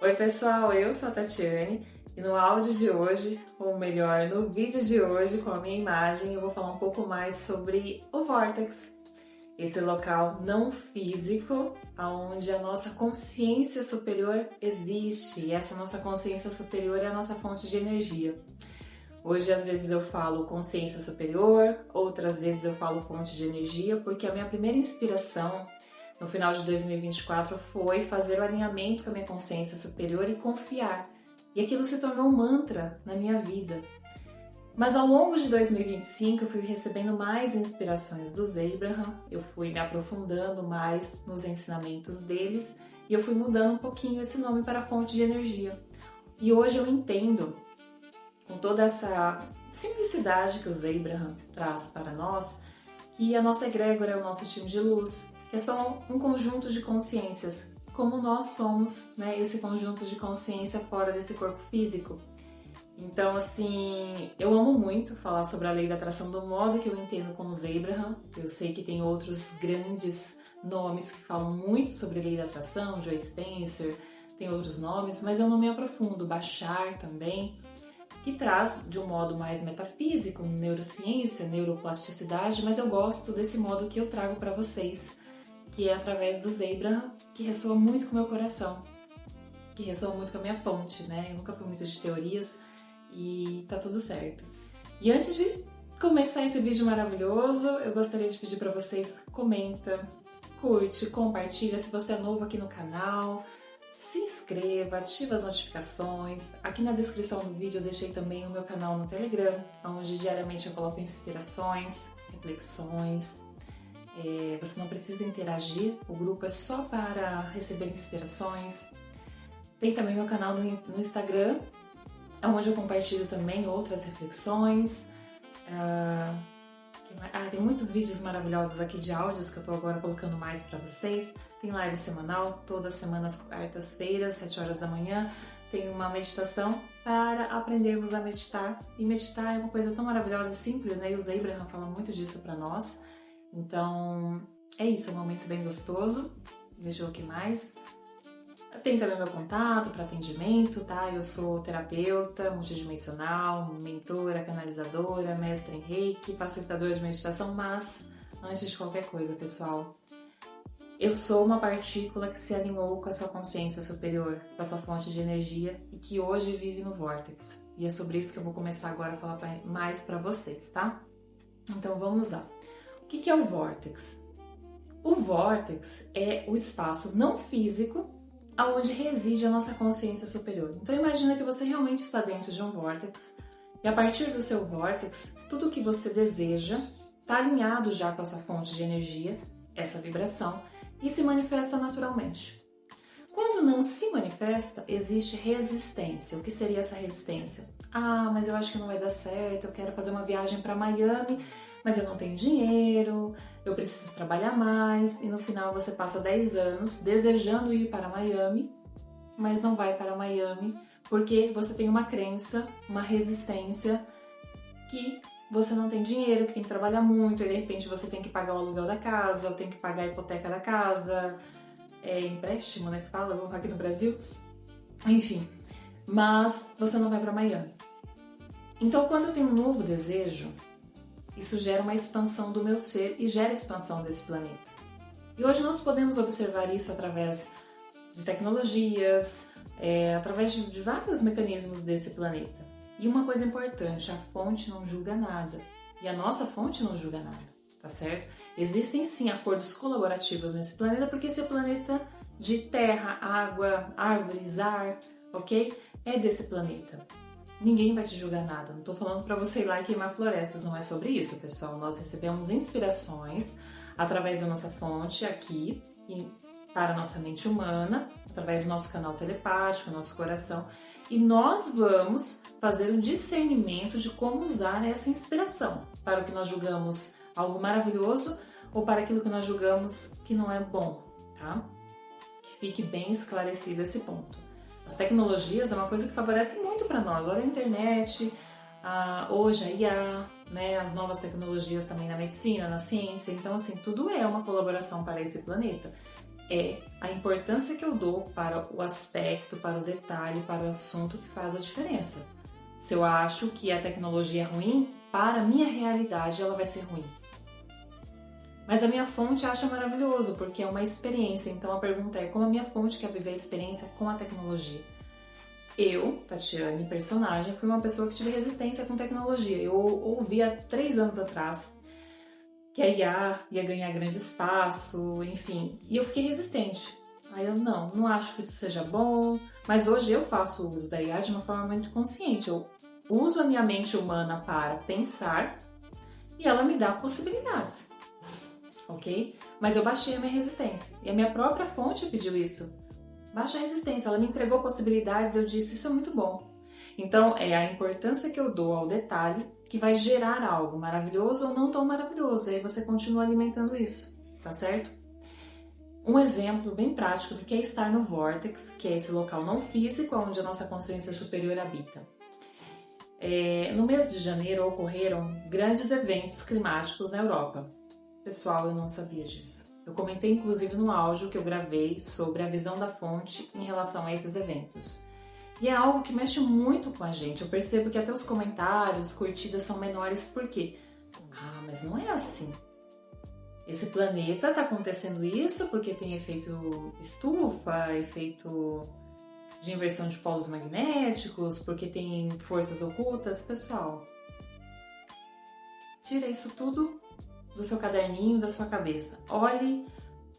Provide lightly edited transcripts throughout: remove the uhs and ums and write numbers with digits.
Oi pessoal, eu sou a Tatiane e no áudio de hoje, ou melhor, no vídeo de hoje com a minha imagem, eu vou falar um pouco mais sobre o Vórtex, esse local não físico onde a nossa consciência superior existe e essa nossa consciência superior é a nossa fonte de energia. Hoje às vezes eu falo consciência superior, outras vezes eu falo fonte de energia, porque a minha primeira inspiração no final de 2024 foi fazer o alinhamento com a minha consciência superior e confiar. E aquilo se tornou um mantra na minha vida. Mas ao longo de 2025 eu fui recebendo mais inspirações dos Abraham, eu fui me aprofundando mais nos ensinamentos deles e eu fui mudando um pouquinho esse nome para fonte de energia. E hoje eu entendo, com toda essa simplicidade que os Abraham traz para nós, que a nossa egrégora é o nosso time de luz, que é só um conjunto de consciências, como nós somos, né, esse conjunto de consciência fora desse corpo físico. Então, assim, eu amo muito falar sobre a lei da atração do modo que eu entendo com os Abraham. Eu sei que tem outros grandes nomes que falam muito sobre a lei da atração, Joe Spencer, tem outros nomes, mas eu não me aprofundo. Bashar também, que traz de um modo mais metafísico, neurociência, neuroplasticidade, mas eu gosto desse modo que eu trago para vocês, que é através dos Abraham, que ressoa muito com o meu coração, que ressoa muito com a minha fonte, né? Eu nunca fui muito de teorias e tá tudo certo. E antes de começar esse vídeo maravilhoso, eu gostaria de pedir para vocês, comenta, curte, compartilha se você é novo aqui no canal, se inscreva, ativa as notificações. Aqui na descrição do vídeo eu deixei também o meu canal no Telegram, onde diariamente eu coloco inspirações, reflexões. Você não precisa interagir, o grupo é só para receber inspirações. Tem também meu canal no Instagram, onde eu compartilho também outras reflexões. Tem muitos vídeos maravilhosos aqui de áudios que eu estou agora colocando mais para vocês. Tem live semanal, toda semana às quartas-feiras, 7 horas da manhã. Tem uma meditação para aprendermos a meditar. E meditar é uma coisa tão maravilhosa e simples, né? E os Abraham falam muito disso para nós. Então, é isso, é um momento bem gostoso. Deixa eu ver o que mais. Tem também meu contato para atendimento, tá? Eu sou terapeuta multidimensional, mentora, canalizadora, mestre em Reiki, facilitadora de meditação, mas antes de qualquer coisa, pessoal, eu sou uma partícula que se alinhou com a sua consciência superior, com a sua fonte de energia e que hoje vive no Vórtex. E é sobre isso que eu vou começar agora a falar mais para vocês, tá? Então vamos lá. O que é o Vórtex? O Vórtex é o espaço não físico aonde reside a nossa consciência superior. Então imagina que você realmente está dentro de um vórtex e a partir do seu vórtex, tudo o que você deseja está alinhado já com a sua fonte de energia, essa vibração, e se manifesta naturalmente. Quando não se manifesta, existe resistência. O que seria essa resistência? Mas eu acho que não vai dar certo, eu quero fazer uma viagem para Miami, mas eu não tenho dinheiro, eu preciso trabalhar mais, e no final você passa 10 anos desejando ir para Miami, mas não vai para Miami porque você tem uma crença, uma resistência que você não tem dinheiro, que tem que trabalhar muito, e de repente você tem que pagar o aluguel da casa, ou tem que pagar a hipoteca da casa, empréstimo, né, que fala aqui no Brasil, enfim, mas você não vai para Miami. Então, quando eu tenho um novo desejo, isso gera uma expansão do meu ser e gera expansão desse planeta. E hoje nós podemos observar isso através de tecnologias, através de vários mecanismos desse planeta. E uma coisa importante, a fonte não julga nada. E a nossa fonte não julga nada, tá certo? Existem sim acordos colaborativos nesse planeta, porque esse é planeta de terra, água, árvores, ar, ok? É desse planeta. Ninguém vai te julgar nada, não tô falando para você ir lá e queimar florestas, não é sobre isso, pessoal. Nós recebemos inspirações através da nossa fonte aqui, para a nossa mente humana, através do nosso canal telepático, nosso coração, e nós vamos fazer um discernimento de como usar essa inspiração para o que nós julgamos algo maravilhoso ou para aquilo que nós julgamos que não é bom, tá? Que fique bem esclarecido esse ponto. As tecnologias é uma coisa que favorece muito para nós. Olha a internet, hoje a IA, né, as novas tecnologias também na medicina, na ciência. Então, assim, tudo é uma colaboração para esse planeta. é a importância que eu dou para o aspecto, para o detalhe, para o assunto que faz a diferença. Se eu acho que a tecnologia é ruim, para a minha realidade ela vai ser ruim. Mas a minha fonte acha maravilhoso, porque é uma experiência. Então a pergunta é, como a minha fonte quer viver a experiência com a tecnologia? Eu, Tatiane, personagem, fui uma pessoa que tive resistência com tecnologia. Eu ouvi há 3 anos atrás que a IA ia ganhar grande espaço, enfim, e eu fiquei resistente. Aí eu, não acho que isso seja bom, mas hoje eu faço uso da IA de uma forma muito consciente. Eu uso a minha mente humana para pensar e ela me dá possibilidades, ok? Mas eu baixei a minha resistência e a minha própria fonte pediu isso. Baixa a resistência, ela me entregou possibilidades e eu disse, isso é muito bom. Então, é a importância que eu dou ao detalhe que vai gerar algo maravilhoso ou não tão maravilhoso. E aí você continua alimentando isso, tá certo? Um exemplo bem prático do que é estar no Vortex, que é esse local não físico onde a nossa consciência superior habita. No mês de janeiro ocorreram grandes eventos climáticos na Europa. Pessoal, eu não sabia disso. Eu comentei inclusive no áudio que eu gravei sobre a visão da fonte em relação a esses eventos. E é algo que mexe muito com a gente. Eu percebo que até os comentários, curtidas são menores. Por quê? Mas não é assim. Esse planeta está acontecendo isso porque tem efeito estufa, efeito de inversão de polos magnéticos, porque tem forças ocultas. Pessoal, tira isso tudo do seu caderninho, da sua cabeça. Olhe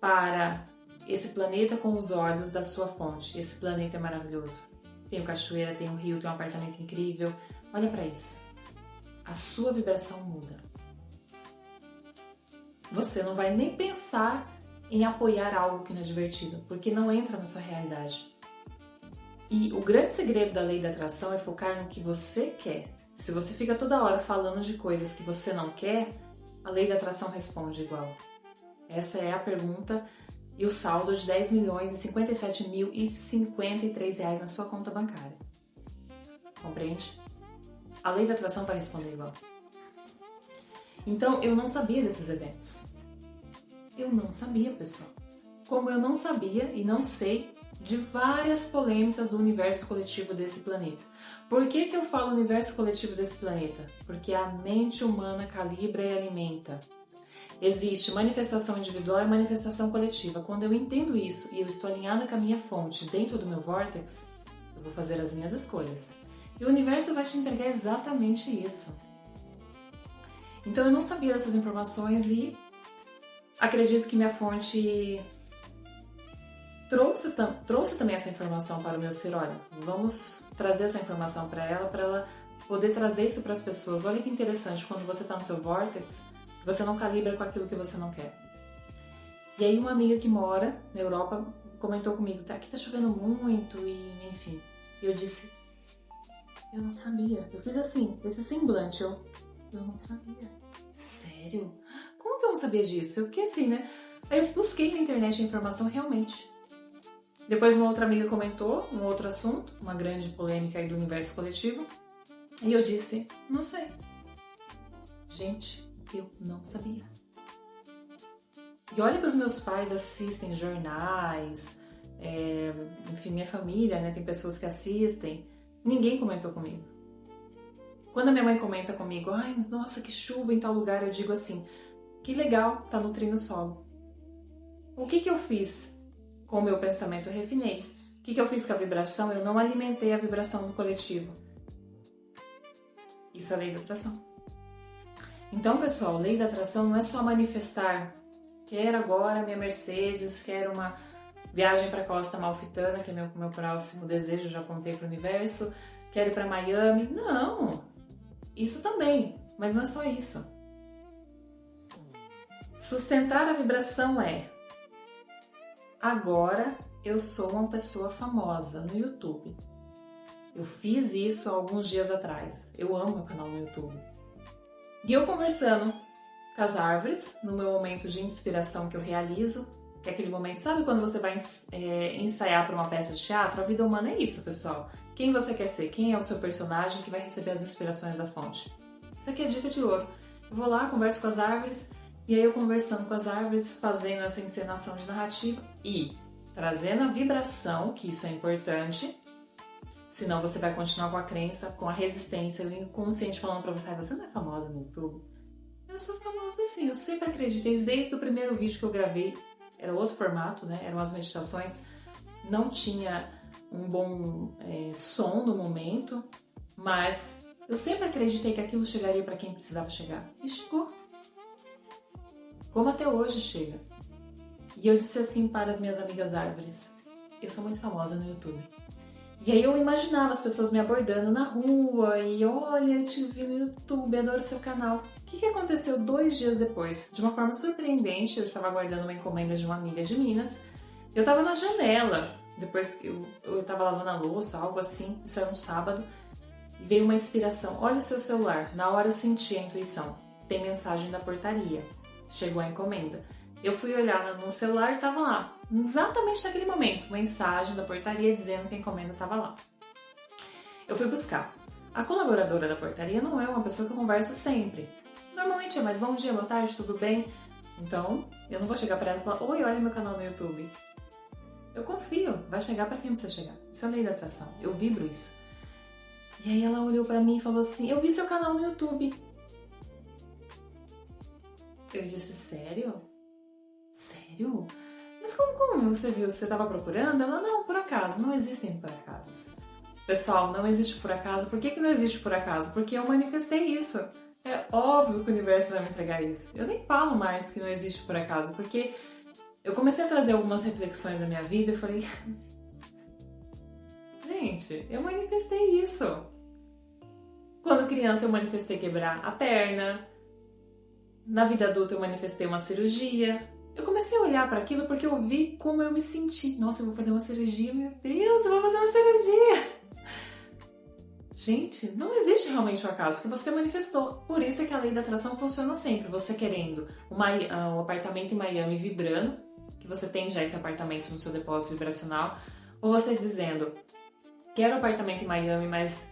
para esse planeta com os olhos da sua fonte. Esse planeta é maravilhoso. Tem cachoeira, tem um rio, tem um apartamento incrível. Olha para isso. A sua vibração muda. Você não vai nem pensar em apoiar algo que não é divertido, porque não entra na sua realidade. E o grande segredo da lei da atração é focar no que você quer. Se você fica toda hora falando de coisas que você não quer, a lei da atração responde igual. Essa é a pergunta e o saldo de 10.057.053 reais na sua conta bancária. Compreende? A lei da atração vai responder igual. Então, eu não sabia desses eventos. Eu não sabia, pessoal. Como eu não sabia e não sei de várias polêmicas do universo coletivo desse planeta. Por que eu falo universo coletivo desse planeta? Porque a mente humana calibra e alimenta. Existe manifestação individual e manifestação coletiva. Quando eu entendo isso e eu estou alinhada com a minha fonte dentro do meu vórtex, eu vou fazer as minhas escolhas. E o universo vai te entregar exatamente isso. Então eu não sabia dessas informações e acredito que minha fonte trouxe também essa informação para o meu ser. Olha, vamos trazer essa informação para ela poder trazer isso para as pessoas. Olha que interessante, quando você está no seu vórtex, você não calibra com aquilo que você não quer. E aí uma amiga que mora na Europa comentou comigo, aqui tá chovendo muito e enfim. E eu disse, eu não sabia. Eu fiz assim, esse semblante, eu não sabia. Sério? Como que eu não sabia disso? Eu fiquei assim, né? Aí eu busquei na internet a informação realmente. Depois uma outra amiga comentou um outro assunto, uma grande polêmica aí do universo coletivo. E eu disse, não sei. Gente, eu não sabia. E olha que os meus pais assistem jornais, enfim, minha família, né, tem pessoas que assistem. Ninguém comentou comigo. Quando a minha mãe comenta comigo, ai, nossa, que chuva em tal lugar, eu digo assim, que legal, tá nutrindo o solo. O que eu fiz com o meu pensamento? Eu refinei. O que eu fiz com a vibração? Eu não alimentei a vibração do coletivo. Isso é lei da atração. Então, pessoal, lei da atração não é só manifestar. Quero agora minha Mercedes, quero uma viagem para a Costa Amalfitana, que é meu próximo desejo, já contei para o universo. Quero ir para Miami. Não! Isso também, mas não é só isso. Sustentar a vibração é: agora eu sou uma pessoa famosa no YouTube. Eu fiz isso há alguns dias atrás. Eu amo meu canal no YouTube. E eu conversando com as árvores, no meu momento de inspiração que eu realizo, que é aquele momento, sabe quando você vai ensaiar para uma peça de teatro? A vida humana é isso, pessoal. Quem você quer ser? Quem é o seu personagem que vai receber as inspirações da fonte? Isso aqui é dica de ouro. Eu vou lá, converso com as árvores E aí eu conversando com as árvores, fazendo essa encenação de narrativa e trazendo a vibração, que isso é importante, senão você vai continuar com a crença, com a resistência, o inconsciente falando pra você: você não é famosa no YouTube? Eu sou famosa sim, eu sempre acreditei, desde o primeiro vídeo que eu gravei, era outro formato, né? Eram as meditações, não tinha um bom som no momento, mas eu sempre acreditei que aquilo chegaria para quem precisava chegar. E chegou. Como até hoje chega. E eu disse assim para as minhas amigas árvores: eu sou muito famosa no YouTube. E aí eu imaginava as pessoas me abordando na rua e: olha, eu te vi no YouTube, adoro seu canal. O que aconteceu 2 dias depois? De uma forma surpreendente, eu estava aguardando uma encomenda de uma amiga de Minas. Eu estava na janela, depois eu estava lavando a louça, algo assim, isso era um sábado. E veio uma inspiração: olha o seu celular. Na hora eu senti a intuição: tem mensagem da portaria. Chegou a encomenda. Eu fui olhar no celular e estava lá, exatamente naquele momento, mensagem da portaria dizendo que a encomenda estava lá. Eu fui buscar. A colaboradora da portaria não é uma pessoa que eu converso sempre. Normalmente é mais bom dia, boa tarde, tudo bem? Então, eu não vou chegar para ela e falar: oi, olha meu canal no YouTube. Eu confio, vai chegar para quem precisa chegar. Isso é a lei da atração, eu vibro isso. E aí ela olhou para mim e falou assim: eu vi seu canal no YouTube. Eu disse: sério? Sério? Mas como você viu? Você estava procurando? Ela: não, por acaso. Não existem por acasos. Pessoal, não existe por acaso. Por que não existe por acaso? Porque eu manifestei isso. É óbvio que o universo vai me entregar isso. Eu nem falo mais que não existe por acaso, porque eu comecei a trazer algumas reflexões da minha vida e falei: gente, eu manifestei isso. Quando criança eu manifestei quebrar a perna. Na vida adulta eu manifestei uma cirurgia. Eu comecei a olhar para aquilo porque eu vi como eu me senti. Nossa, eu vou fazer uma cirurgia, meu Deus, eu vou fazer uma cirurgia. Gente, não existe realmente o acaso, porque você manifestou. Por isso é que a lei da atração funciona sempre. Você querendo um apartamento em Miami vibrando, que você tem já esse apartamento no seu depósito vibracional, ou você dizendo: quero um apartamento em Miami, mas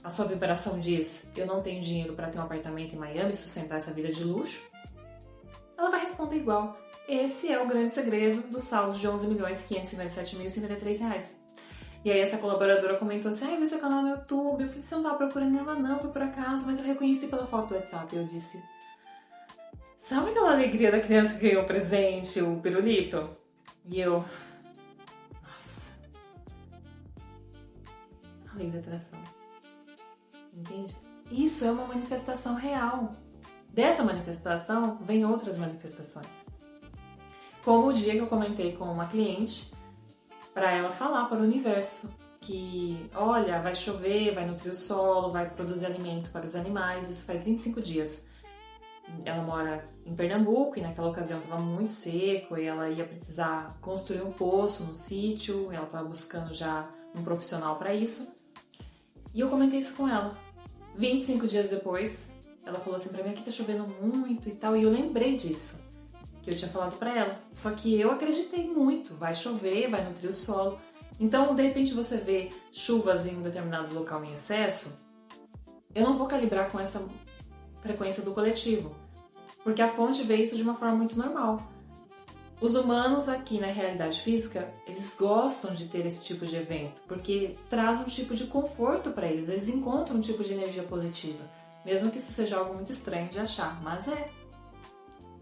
a sua vibração diz: eu não tenho dinheiro para ter um apartamento em Miami e sustentar essa vida de luxo. Ela vai responder igual. Esse é o grande segredo do saldo de R$11.557.053. E aí essa colaboradora comentou assim: vi seu canal no YouTube. Eu falei: você não tava procurando ela não, foi por acaso, mas eu reconheci pela foto do WhatsApp. Eu disse: sabe aquela alegria da criança que ganhou o presente, o pirulito? E eu: nossa, a lei da atração. Entende? Isso é uma manifestação real. Dessa manifestação vem outras manifestações. Como o dia que eu comentei com uma cliente para ela falar para o universo que, olha, vai chover, vai nutrir o solo, vai produzir alimento para os animais. Isso faz 25 dias. Ela mora em Pernambuco e naquela ocasião estava muito seco e ela ia precisar construir um poço no sítio. Ela estava buscando já um profissional para isso. E eu comentei isso com ela. 25 dias depois, ela falou assim pra mim: aqui tá chovendo muito e tal. E eu lembrei disso, que eu tinha falado pra ela. Só que eu acreditei muito. Vai chover, vai nutrir o solo. Então, de repente, você vê chuvas em um determinado local em excesso. Eu não vou calibrar com essa frequência do coletivo, porque a fonte vê isso de uma forma muito normal. Os humanos aqui na realidade física, eles gostam de ter esse tipo de evento, porque traz um tipo de conforto para eles, eles encontram um tipo de energia positiva, mesmo que isso seja algo muito estranho de achar, mas é.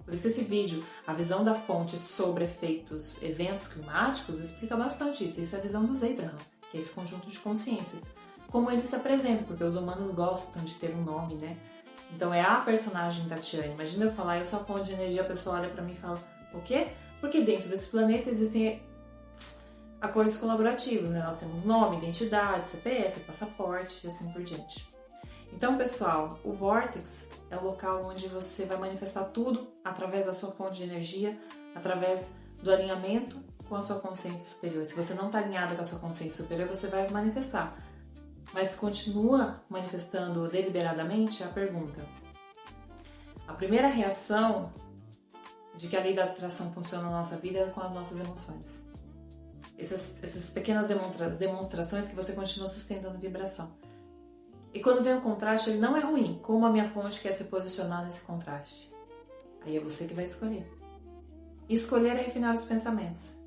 Por isso esse vídeo, a visão da fonte sobre eventos climáticos, explica bastante isso. Isso é a visão dos Abraham, que é esse conjunto de consciências. Como ele se apresenta, porque os humanos gostam de ter um nome, né? Então é a personagem Tatiane. Imagina eu falar: eu sou a fonte de energia, a pessoa olha para mim e fala: o quê? Porque dentro desse planeta existem acordos colaborativos, né? Nós temos nome, identidade, CPF, passaporte e assim por diante. Então, pessoal, o Vortex é o local onde você vai manifestar tudo através da sua fonte de energia, através do alinhamento com a sua consciência superior. Se você não está alinhado com a sua consciência superior, você vai manifestar. Mas continua manifestando deliberadamente? É a pergunta. A primeira reação de que a lei da atração funciona na nossa vida é com as nossas emoções. Essas pequenas demonstrações que você continua sustentando vibração. E quando vem o contraste, ele não é ruim, como a minha fonte quer se posicionar nesse contraste. Aí é você que vai escolher. Escolher é refinar os pensamentos.